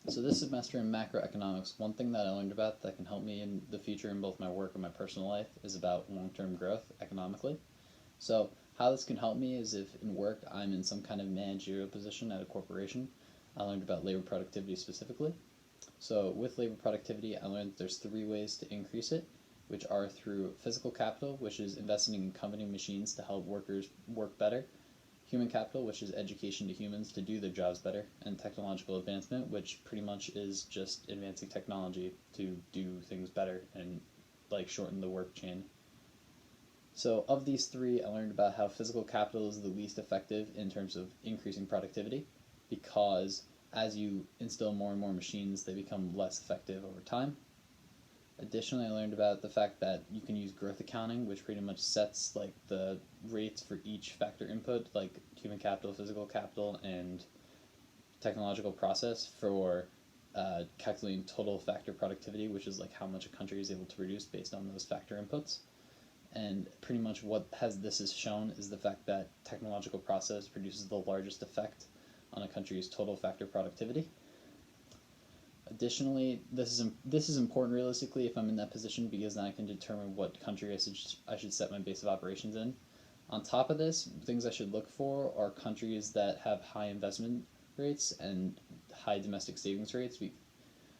So this semester in macroeconomics, one thing that I learned about that can help me in the future in both my work and my personal life is about long-term growth economically. So how this can help me is if in work I'm in some kind of managerial position at a corporation, I learned about labor productivity specifically. So with labor productivity, I learned that there's three ways to increase it, which are through physical capital, which is investing in company machines to help workers work better, human capital, which is education to humans to do their jobs better, and technological advancement, which pretty much is just advancing technology to do things better and like shorten the work chain. So of these three, I learned about how physical capital is the least effective in terms of increasing productivity because as you instill more and more machines, they become less effective over time. Additionally, I learned about the fact that you can use growth accounting, which pretty much sets like the rates for each factor input, like human capital, physical capital, and technological process for calculating total factor productivity, which is like how much a country is able to produce based on those factor inputs. And pretty much what has this is shown is the fact that technological process produces the largest effect on a country's total factor productivity. Additionally, this is important realistically if I'm in that position because then I can determine what country I should set my base of operations in. On top of this, things I should look for are countries that have high investment rates and high domestic savings rates. We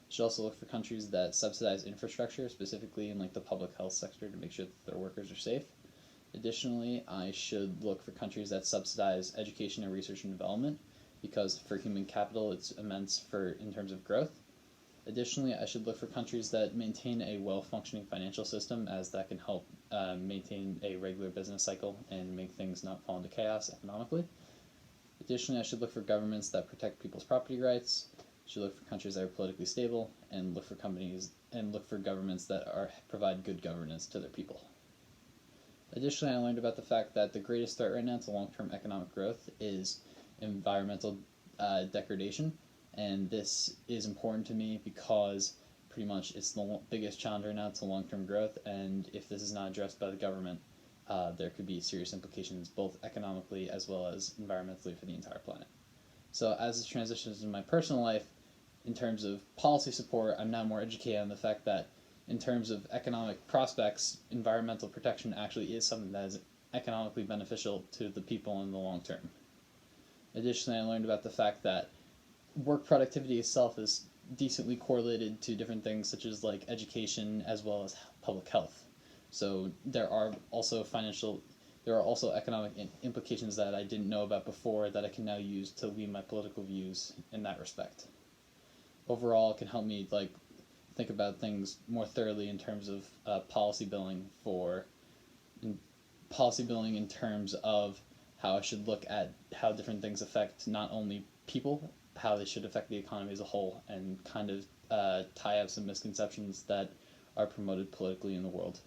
should also look for countries that subsidize infrastructure, specifically in like the public health sector, to make sure that their workers are safe. Additionally, I should look for countries that subsidize education and research and development because for human capital it's immense for in terms of growth. Additionally, I should look for countries that maintain a well-functioning financial system as that can help maintain a regular business cycle and make things not fall into chaos economically. Additionally, I should look for governments that protect people's property rights, should look for countries that are politically stable, and look for governments that provide good governance to their people. Additionally, I learned about the fact that the greatest threat right now to long-term economic growth is environmental degradation. And this is important to me because pretty much it's the biggest challenge right now to long-term growth, and if this is not addressed by the government, there could be serious implications both economically as well as environmentally for the entire planet. So as this transitions in my personal life, in terms of policy support, I'm now more educated on the fact that in terms of economic prospects, environmental protection actually is something that is economically beneficial to the people in the long term. Additionally, I learned about the fact that work productivity itself is decently correlated to different things such as like education as well as public health. So there are also economic implications that I didn't know about before that I can now use to lead my political views in that respect. Overall, it can help me like think about things more thoroughly in terms of policy building in terms of how I should look at how different things affect not only people, how they should affect the economy as a whole, and kind of tie up some misconceptions that are promoted politically in the world.